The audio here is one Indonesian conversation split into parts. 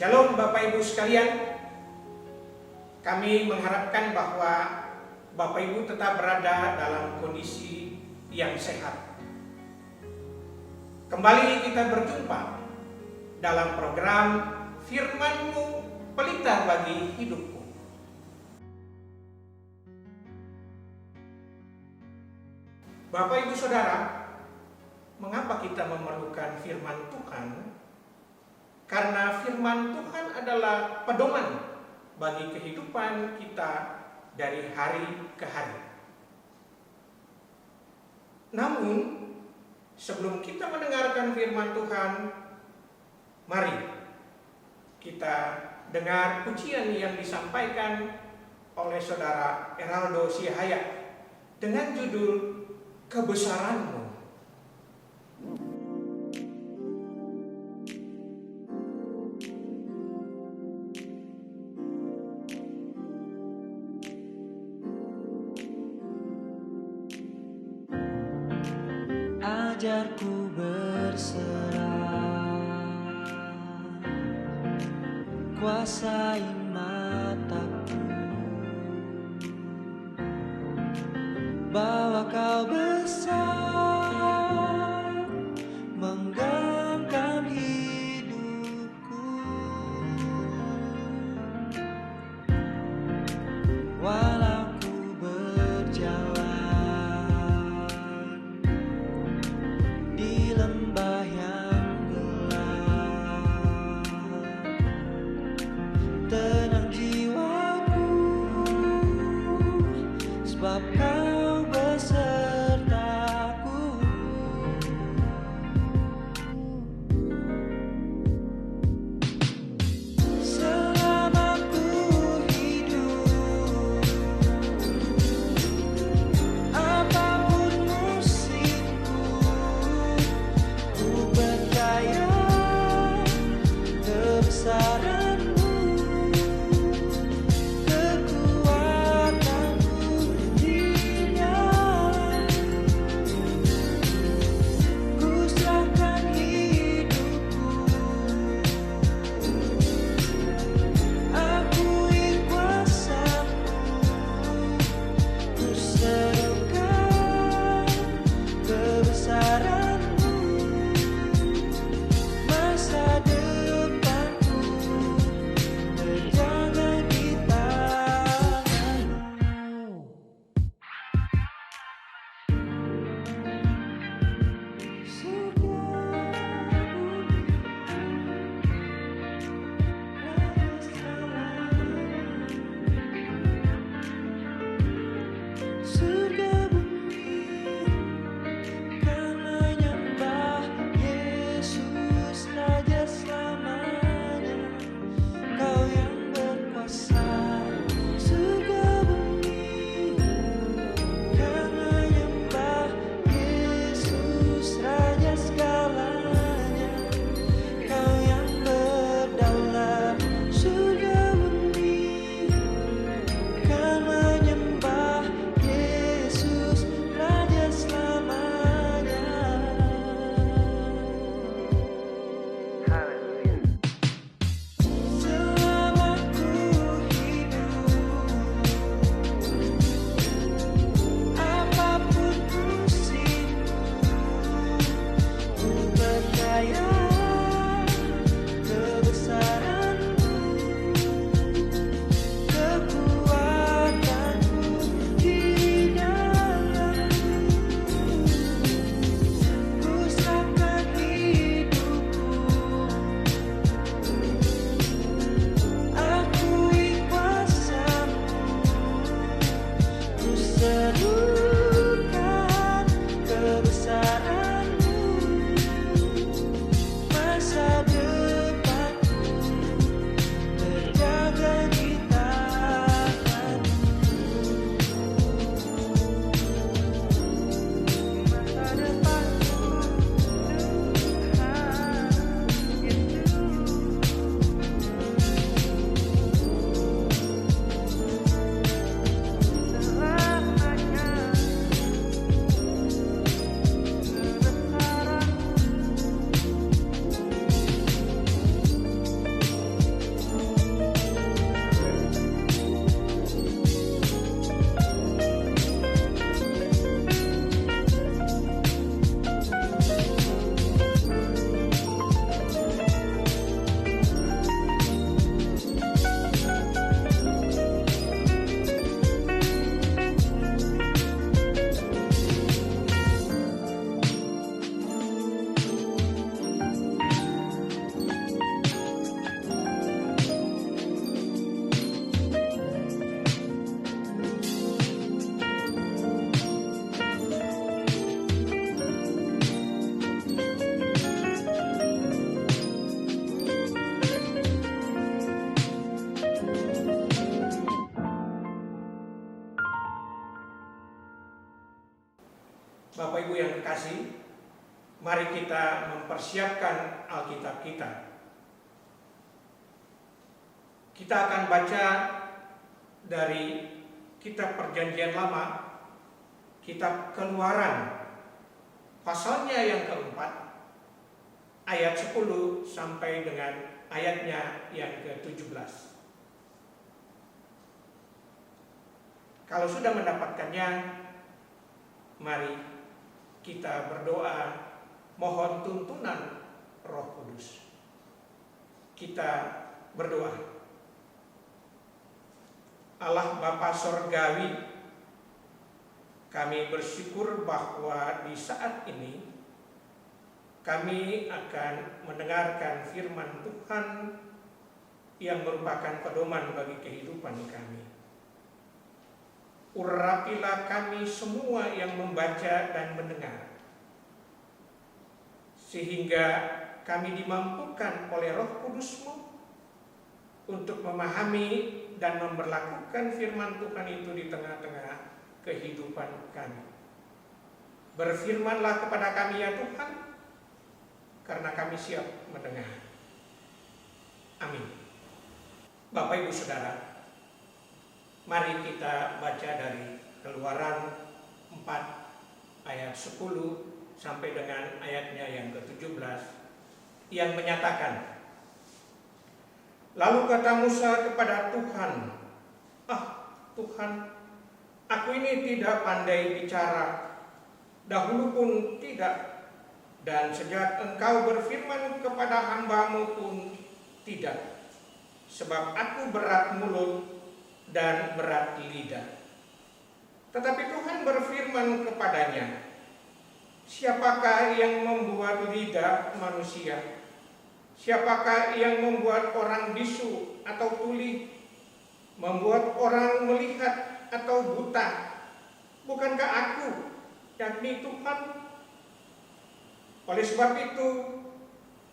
Shalom Bapak Ibu sekalian, kami mengharapkan bahwa Bapak Ibu tetap berada dalam kondisi yang sehat. Kembali kita berjumpa dalam program Firman-Mu Pelita bagi Hidupku. Bapak Ibu Saudara, mengapa kita memerlukan firman Tuhan? Karena firman Tuhan adalah pedoman bagi kehidupan kita dari hari ke hari. Namun, sebelum kita mendengarkan firman Tuhan, mari kita dengar pujian yang disampaikan oleh Saudara Eraldo Siahaya dengan judul Kebesaran-Mu. Ajarku berserah, kuasai mataku, bahwa Kau besar, menggenggam hidupku. Walau ku berjalan di lembah yang gelap, tenang jiwaku, sebab Kau besertaku. Bapak Ibu yang kekasih, mari kita mempersiapkan Alkitab kita. Kita akan baca dari Kitab Perjanjian Lama, Kitab Keluaran, pasalnya yang keempat, ayat 10 sampai dengan ayatnya yang ke-17. Kalau sudah mendapatkannya, mari kita berdoa mohon tuntunan Roh Kudus. Kita berdoa. Allah Bapa Sorgawi, kami bersyukur bahwa di saat ini kami akan mendengarkan firman Tuhan yang merupakan pedoman bagi kehidupan kami. Urapilah kami semua yang membaca dan mendengar, sehingga kami dimampukan oleh Roh Kudus-Mu untuk memahami dan memberlakukan firman Tuhan itu di tengah-tengah kehidupan kami. Berfirmanlah kepada kami ya Tuhan, karena kami siap mendengar. Amin. Bapak Ibu Saudara, mari kita baca dari Keluaran 4 ayat 10 sampai dengan ayatnya yang ke-17 yang menyatakan, lalu kata Musa kepada Tuhan, Tuhan, aku ini tidak pandai bicara, dahulu pun tidak, dan sejak Engkau berfirman kepada hamba-Mu pun tidak, sebab aku berat mulut dan berat lidah. Tetapi Tuhan berfirman kepadanya, siapakah yang membuat lidah manusia? Siapakah yang membuat orang bisu atau tuli, membuat orang melihat atau buta? Bukankah aku, yakni Tuhan? Oleh sebab itu,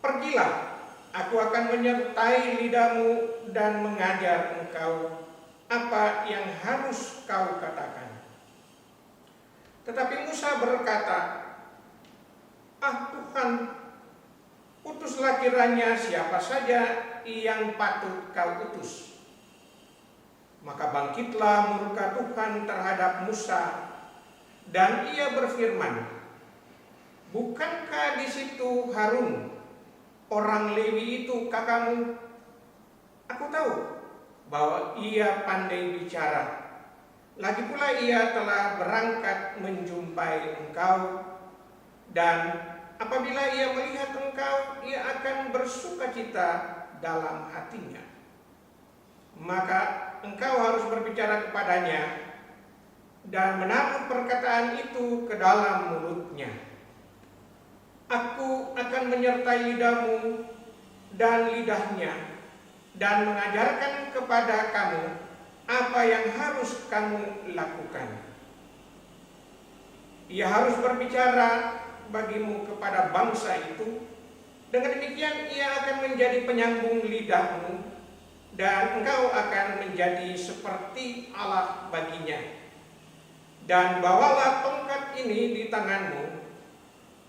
pergilah, aku akan menyertai lidahmu dan mengajar engkau apa yang harus kau katakan. Tetapi Musa berkata, Tuhan, utuslah kiranya siapa saja yang patut kau utus. Maka bangkitlah murka Tuhan terhadap Musa, dan ia berfirman, bukankah di situ Harun, orang Lewi itu kakakmu? Aku tahu bahwa ia pandai bicara. Lagi pula ia telah berangkat menjumpai engkau, dan apabila ia melihat engkau, ia akan bersukacita dalam hatinya. Maka engkau harus berbicara kepadanya dan menaruh perkataan itu ke dalam mulutnya. Aku akan menyertai lidahmu dan lidahnya, dan mengajarkan kepada kamu apa yang harus kamu lakukan. Ia harus berbicara bagimu kepada bangsa itu. Dengan demikian ia akan menjadi penyambung lidahmu, dan engkau akan menjadi seperti Allah baginya. Dan bawalah tongkat ini di tanganmu,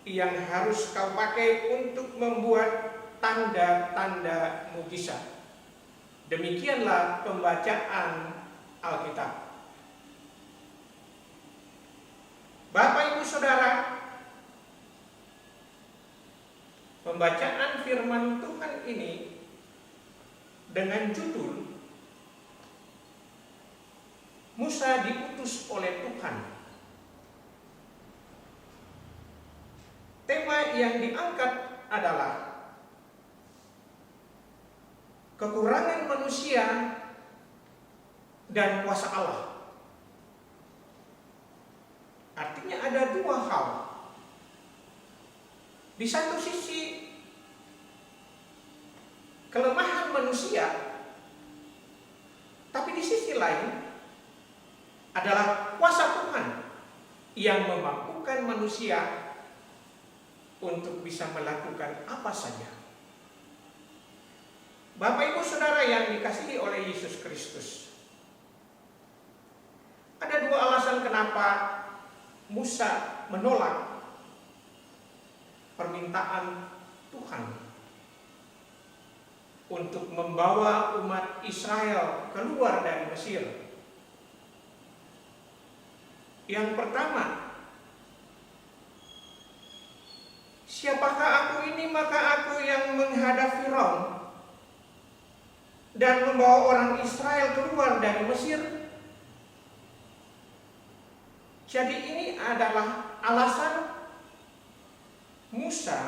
yang harus kau pakai untuk membuat tanda-tanda mujizat. Demikianlah pembacaan Alkitab. Bapak Ibu Saudara, pembacaan firman Tuhan ini dengan judul Musa diutus oleh Tuhan. Tema yang diangkat adalah kekurangan manusia dan kuasa Allah. Artinya ada dua hal. Di satu sisi kelemahan manusia, tapi di sisi lain adalah kuasa Tuhan yang memampukan manusia untuk bisa melakukan apa saja. Bapak Ibu Saudara yang dikasihi oleh Yesus Kristus, ada dua alasan kenapa Musa menolak permintaan Tuhan untuk membawa umat Israel keluar dari Mesir. Yang pertama, siapakah aku ini? Maka aku yang menghadap Firaun dan membawa orang Israel keluar dari Mesir. Jadi ini adalah alasan Musa,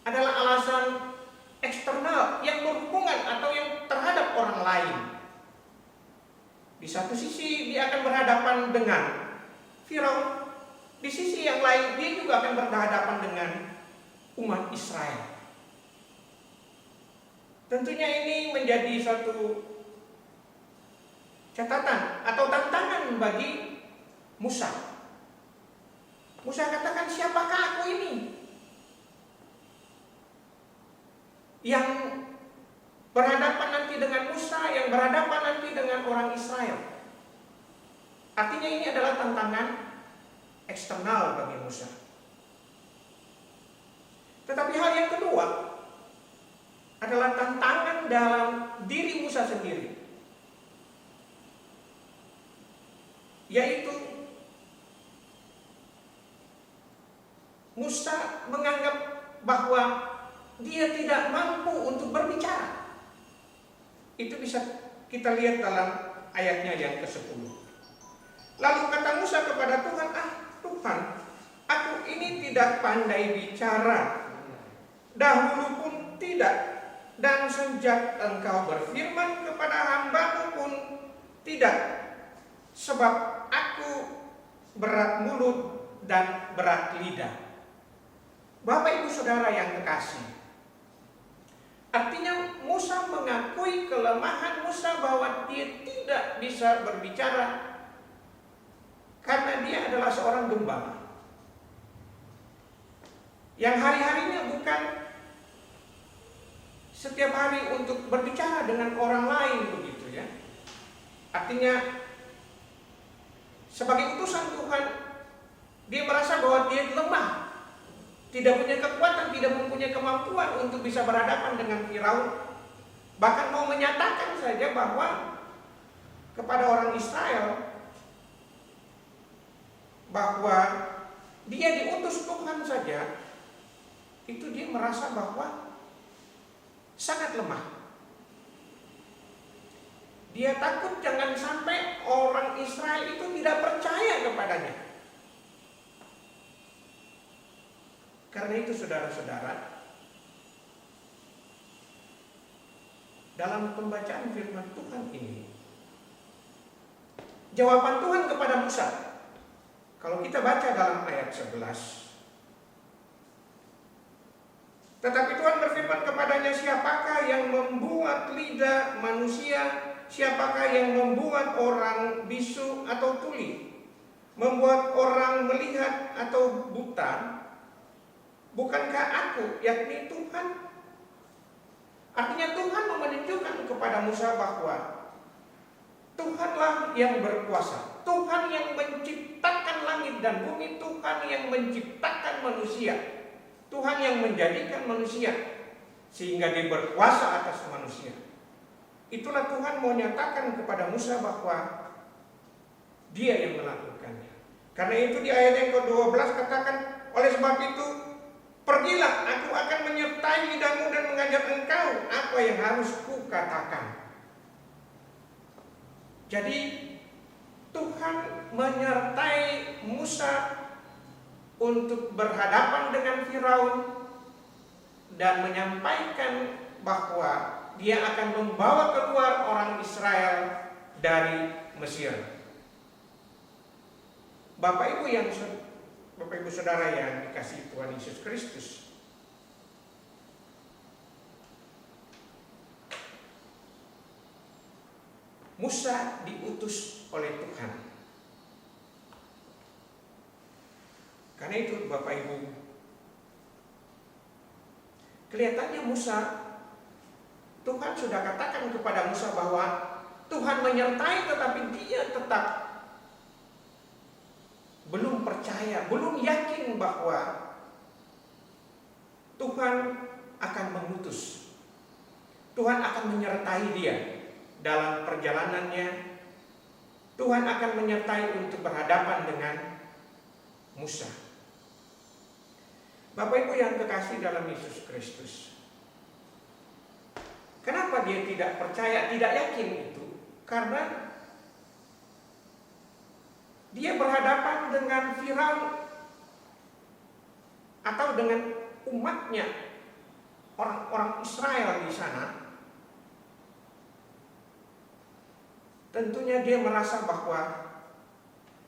adalah alasan eksternal yang berhubungan atau yang terhadap orang lain. Di satu sisi dia akan berhadapan dengan Firaun, di sisi yang lain dia juga akan berhadapan dengan umat Israel. Tentunya ini menjadi satu catatan atau tantangan bagi Musa. Musa katakan, siapakah aku ini yang berhadapan nanti dengan Musa, yang berhadapan nanti dengan orang Israel. Artinya ini adalah tantangan eksternal bagi Musa. Tetapi hal yang kedua adalah tantangan dalam diri Musa sendiri, yaitu Musa menganggap bahwa dia tidak mampu untuk berbicara. Itu bisa kita lihat dalam ayatnya yang ke-10. Lalu kata Musa kepada Tuhan, Tuhan, aku ini tidak pandai bicara, dahulu pun tidak, dan sejak engkau berfirman kepada hamba-Mu pun tidak, sebab aku berat mulut dan berat lidah. Bapak Ibu Saudara yang kekasih, artinya Musa mengakui kelemahan Musa bahwa dia tidak bisa berbicara karena dia adalah seorang gembala yang hari-harinya bukan setiap hari untuk berbicara dengan orang lain begitu ya. Artinya sebagai utusan Tuhan, dia merasa bahwa dia lemah, tidak punya kekuatan, tidak mempunyai kemampuan untuk bisa berhadapan dengan Firaun. Bahkan mau menyatakan saja bahwa kepada orang Israel bahwa dia diutus Tuhan saja, itu dia merasa bahwa sangat lemah. Dia takut jangan sampai orang Israel itu tidak percaya kepadanya. Karena itu saudara-saudara, dalam pembacaan firman Tuhan ini, jawaban Tuhan kepada Musa, kalau kita baca dalam ayat 11, tetapi Tuhan berfirman kepadanya, siapakah yang membuat lidah manusia, siapakah yang membuat orang bisu atau tuli, membuat orang melihat atau buta? Bukankah aku, yakni Tuhan? Artinya Tuhan menunjukkan kepada Musa bahwa Tuhanlah yang berkuasa, Tuhan yang menciptakan langit dan bumi, Tuhan yang menciptakan manusia, Tuhan yang menjadikan manusia sehingga dia berkuasa atas manusia. Itulah Tuhan mau nyatakan kepada Musa bahwa dia yang melakukannya. Karena itu di ayat yang ke-12 katakan, oleh sebab itu pergilah, aku akan menyertai lidahmu dan mengajar engkau apa yang harus kukatakan. Jadi Tuhan menyertai Musa untuk berhadapan dengan Firaun dan menyampaikan bahwa dia akan membawa keluar orang Israel dari Mesir. Bapak Ibu Saudara yang dikasihi Tuhan Yesus Kristus, Musa diutus oleh Tuhan. Karena itu Bapak Ibu, kelihatannya Musa, Tuhan sudah katakan kepada Musa bahwa Tuhan menyertai, tetapi dia tetap belum percaya, belum yakin bahwa Tuhan akan mengutus, Tuhan akan menyertai dia dalam perjalanannya. Tuhan akan menyertai untuk berhadapan dengan Musa. Bapak Ibu yang kekasih dalam Yesus Kristus, kenapa dia tidak percaya, tidak yakin itu? Karena dia berhadapan dengan Firaun atau dengan umatnya, orang-orang Israel di sana. Tentunya dia merasa bahwa,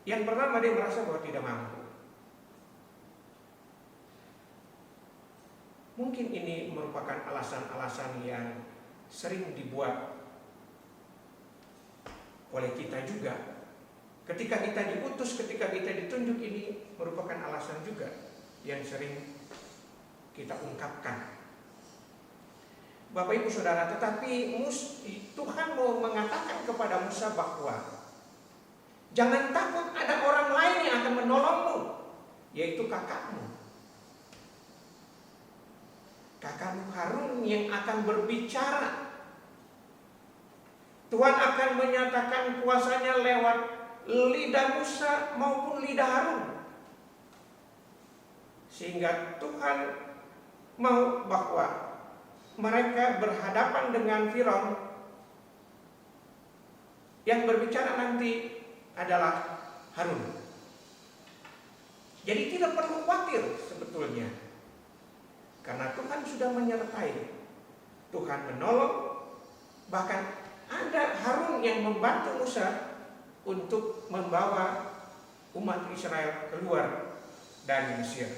yang pertama dia merasa bahwa tidak mampu. Mungkin ini merupakan alasan-alasan yang sering dibuat oleh kita juga. Ketika kita diutus, ketika kita ditunjuk, ini merupakan alasan juga yang sering kita ungkapkan. Bapak Ibu Saudara, tetapi Tuhan mau mengatakan kepada Musa bahwa jangan takut, ada orang lain yang akan menolongmu, yaitu kakakmu. Kakakmu Harun yang akan berbicara. Tuhan akan menyatakan kuasanya lewat lidah Musa maupun lidah Harun. Sehingga Tuhan mau bahwa mereka berhadapan dengan Firaun, yang berbicara nanti adalah Harun. Jadi tidak perlu khawatir sebetulnya, karena Tuhan sudah menyertai, Tuhan menolong. Bahkan ada Harun yang membantu Musa untuk membawa umat Israel keluar dari Mesir.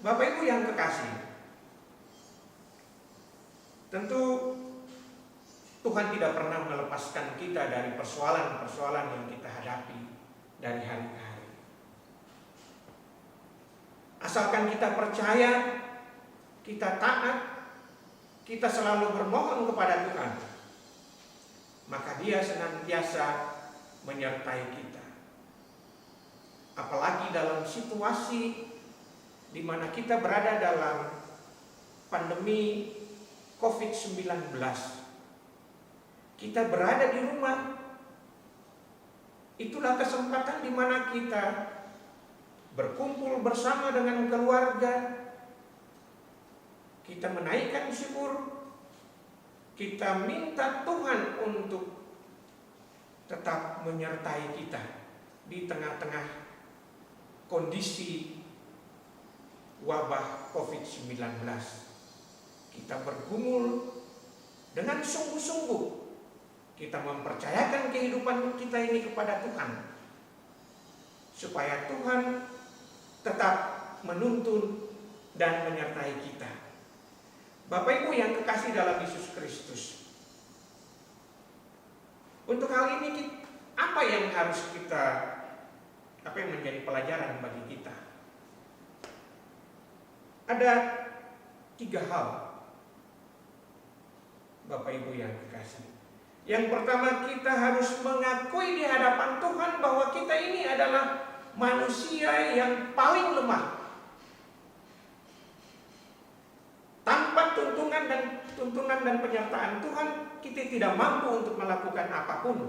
Bapak Ibu yang kekasih, tentu Tuhan tidak pernah melepaskan kita dari persoalan-persoalan yang kita hadapi dari hari ke hari. Asalkan kita percaya, kita taat, kita selalu bermohon kepada Tuhan, maka Dia senantiasa menyertai kita. Apalagi dalam situasi di mana kita berada dalam pandemi COVID-19. Kita berada di rumah. Itulah kesempatan di mana kita berkumpul bersama dengan keluarga. Kita menaikkan syukur. Kita minta Tuhan untuk tetap menyertai kita di tengah-tengah kondisi wabah COVID-19. Kita bergumul dengan sungguh-sungguh. Kita mempercayakan kehidupan kita ini kepada Tuhan, supaya Tuhan tetap menuntun dan menyertai kita. Bapak Ibu yang kekasih dalam Yesus Kristus, untuk hal ini apa yang menjadi pelajaran bagi kita? Ada 3 hal, Bapak Ibu yang kekasih. Yang pertama, kita harus mengakui di hadapan Tuhan bahwa kita ini adalah manusia yang paling lemah. Tanpa tuntunan dan penyertaan Tuhan, kita tidak mampu untuk melakukan apapun.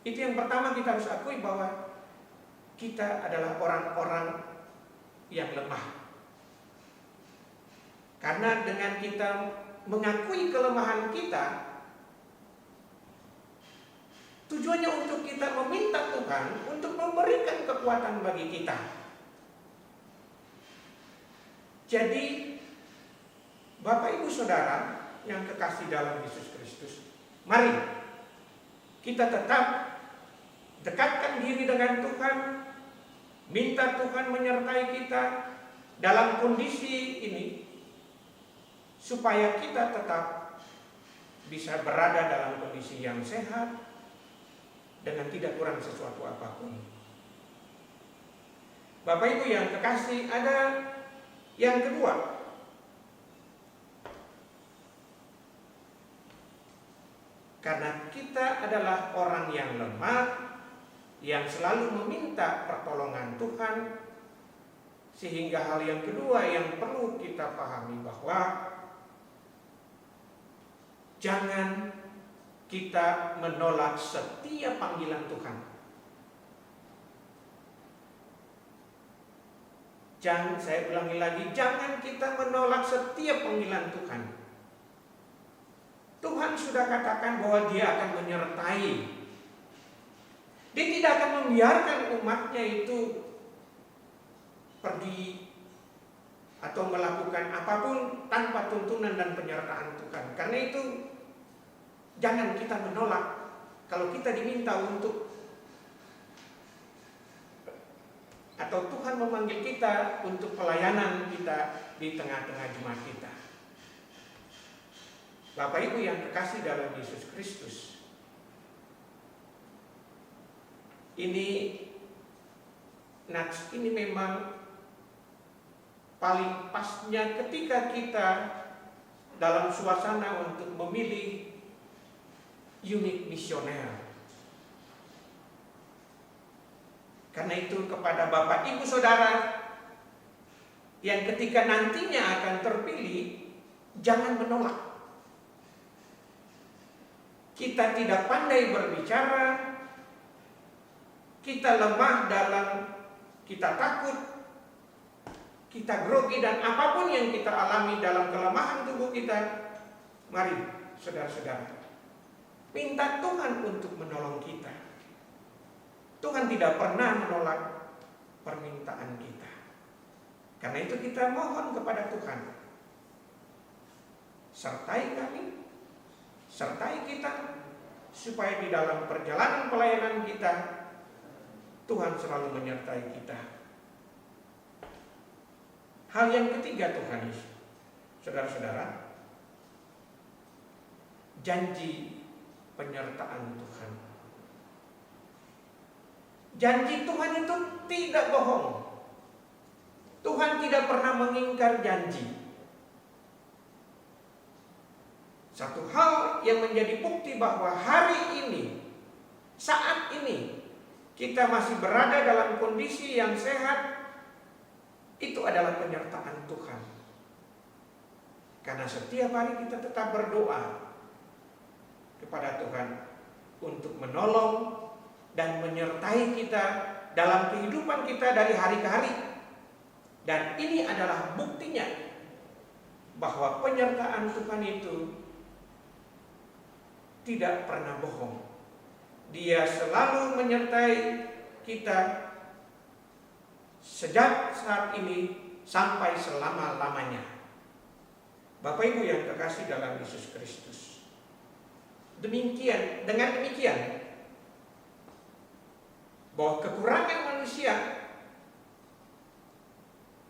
Itu yang pertama, kita harus akui bahwa kita adalah orang-orang yang lemah. Karena dengan kita mengakui kelemahan kita, tujuannya untuk kita meminta Tuhan untuk memberikan kekuatan bagi kita. Jadi, Bapak Ibu Saudara yang kekasih dalam Yesus Kristus, mari kita tetap dekatkan diri dengan Tuhan, minta Tuhan menyertai kita dalam kondisi ini, supaya kita tetap bisa berada dalam kondisi yang sehat dengan tidak kurang sesuatu apapun. Bapak Ibu yang kekasih, ada yang kedua. Karena kita adalah orang yang lemah, yang selalu meminta pertolongan Tuhan. Sehingga hal yang kedua yang perlu kita pahami bahwa jangan kita menolak setiap panggilan Tuhan. Saya ulangi lagi, jangan kita menolak setiap panggilan Tuhan. Tuhan sudah katakan bahwa Dia akan menyertai. Dia tidak akan membiarkan umatnya itu pergi atau melakukan apapun tanpa tuntunan dan penyertaan Tuhan. Karena itu jangan kita menolak kalau kita diminta untuk, atau Tuhan memanggil kita untuk pelayanan kita di tengah-tengah jemaat kita. Bapak Ibu yang terkasih dalam Yesus Kristus, ini memang paling pasnya ketika kita dalam suasana untuk memilih unit misioner. Karena itu kepada Bapak Ibu Saudara yang ketika nantinya akan terpilih, jangan menolak. Kita tidak pandai berbicara, kita lemah kita takut, kita grogi, dan apapun yang kita alami dalam kelemahan tubuh kita, mari saudara-saudara, minta Tuhan untuk menolong kita. Tuhan tidak pernah menolak permintaan kita. Karena itu kita mohon kepada Tuhan, sertai kami, sertai kita, supaya di dalam perjalanan pelayanan kita, Tuhan selalu menyertai kita. Hal yang ketiga Tuhan, saudara-saudara, janji penyertaan Tuhan. Janji Tuhan itu tidak bohong. Tuhan tidak pernah mengingkar janji. Satu hal yang menjadi bukti bahwa hari ini, saat ini, kita masih berada dalam kondisi yang sehat, itu adalah penyertaan Tuhan. Karena setiap hari kita tetap berdoa kepada Tuhan untuk menolong dan menyertai kita dalam kehidupan kita dari hari ke hari. Dan ini adalah buktinya bahwa penyertaan Tuhan itu tidak pernah bohong. Dia selalu menyertai kita sejak saat ini sampai selama-lamanya. Bapak Ibu yang terkasih dalam Yesus Kristus, dengan demikian bahwa kekurangan manusia,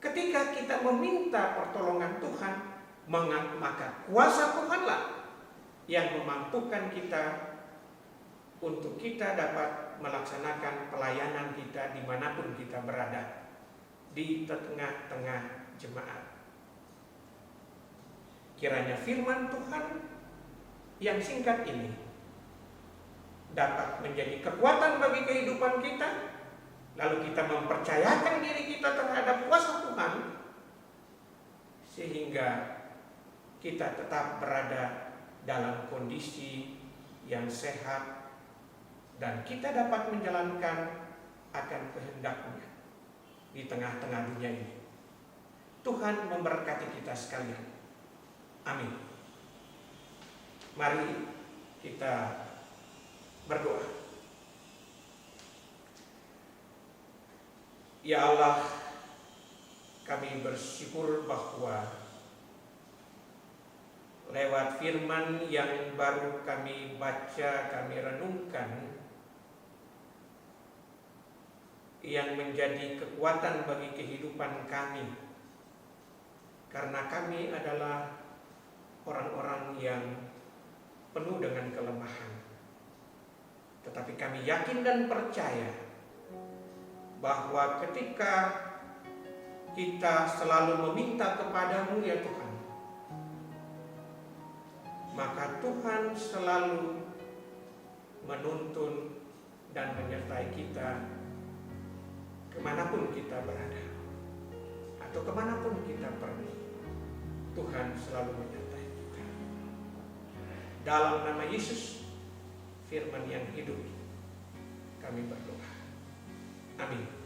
ketika kita meminta pertolongan Tuhan, maka kuasa Tuhanlah yang memampukan kita untuk kita dapat melaksanakan pelayanan kita dimanapun kita berada di tengah-tengah jemaat. Kiranya firman Tuhan yang singkat ini dapat menjadi kekuatan bagi kehidupan kita, lalu kita mempercayakan diri kita terhadap kuasa Tuhan, sehingga kita tetap berada dalam kondisi yang sehat dan kita dapat menjalankan akan kehendak-Nya di tengah-tengah dunia ini. Tuhan memberkati kita sekalian. Amin. Mari kita berdoa. Ya Allah, kami bersyukur bahwa lewat firman yang baru kami baca, kami renungkan, yang menjadi kekuatan bagi kehidupan kami, karena kami adalah orang-orang yang penuh dengan kelemahan. Tetapi kami yakin dan percaya bahwa ketika kita selalu meminta kepadamu ya Tuhan, maka Tuhan selalu menuntun dan menyertai kita kemanapun kita berada atau kemanapun kita pergi. Tuhan selalu menyertai kita. Dalam nama Yesus, firman yang hidup, kami berdoa. Amin.